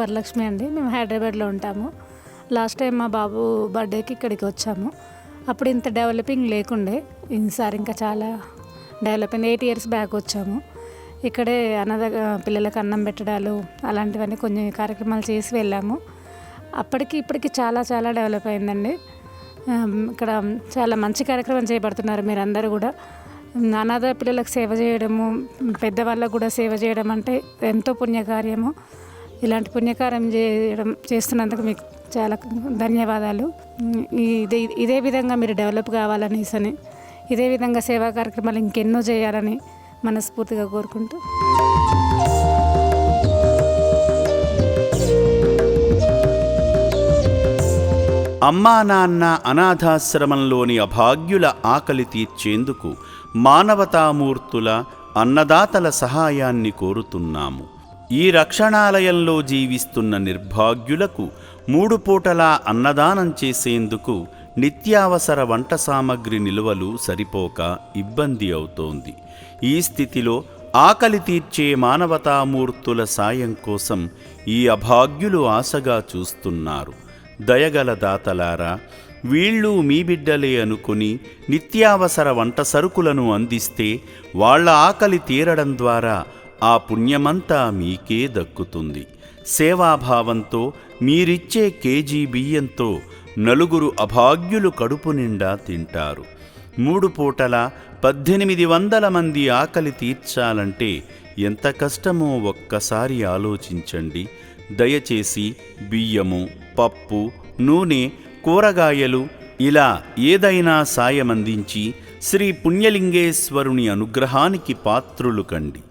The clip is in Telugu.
వరలక్ష్మి అండి. మేము హైదరాబాద్లో ఉంటాము. లాస్ట్ టైం మా బాబు బర్త్డేకి ఇక్కడికి వచ్చాము. అప్పుడు ఇంత డెవలపింగ్ లేకుండే. ఈసారి ఇంకా చాలా డెవలపింగ్. 8 years బ్యాక్ వచ్చాము. ఇక్కడే పిల్లలకు అన్నం పెట్టడాలు అలాంటివన్నీ కొన్ని కార్యక్రమాలు చేసి వెళ్ళాము. అప్పటికి ఇప్పటికి చాలా చాలా డెవలప్ అయిందండి. ఇక్కడ చాలా మంచి కార్యక్రమం చేపడుతున్నారు మీరందరూ కూడా. అనాథ పిల్లలకు సేవ చేయడము, పెద్దవాళ్ళకు కూడా సేవ చేయడం అంటే ఎంతో పుణ్యకార్యము. ఇలాంటి పుణ్యకార్యం చేస్తున్నందుకు మీకు చాలా ధన్యవాదాలు. ఇదే విధంగా మీరు డెవలప్ కావాలనేసని, ఇదే విధంగా సేవా కార్యక్రమాలు ఇంకెన్నో చేయాలని మనస్ఫూర్తిగా కోరుకుంటూ, అమ్మా నాన్న అనాథాశ్రమంలోని అభాగ్యుల ఆకలి తీర్చేందుకు మానవతామూర్తుల అన్నదాతల సహాయాన్ని కోరుతున్నాము. ఈ రక్షణాలయంలో జీవిస్తున్న నిర్భాగ్యులకు 3 పూటలా అన్నదానం చేసేందుకు నిత్యావసర వంట సామగ్రి నిల్వలు సరిపోక ఇబ్బంది అవుతోంది. ఈ స్థితిలో ఆకలి తీర్చే మానవతామూర్తుల సాయం కోసం ఈ అభాగ్యులు ఆశగా చూస్తున్నారు. దయగల దాతలారా, వీళ్ళు మీ బిడ్డలే అనుకుని నిత్యావసర వంట సరుకులను అందిస్తే వాళ్ళ ఆకలి తీరడం ద్వారా ఆ పుణ్యమంతా మీకే దక్కుతుంది. సేవాభావంతో మీరిచ్చే కేజీ బియ్యంతో 4 అభాగ్యులు కడుపు నిండా తింటారు. 3 పూటల 1800 మంది ఆకలి తీర్చాలంటే ఎంత కష్టమో ఒక్కసారి ఆలోచించండి. దయచేసి బియ్యము, పప్పు, నూనె, కూరగాయలు ఇలా ఏదైనా సాయమందించి శ్రీ పుణ్యలింగేశ్వరుని అనుగ్రహానికి పాత్రులు కండి.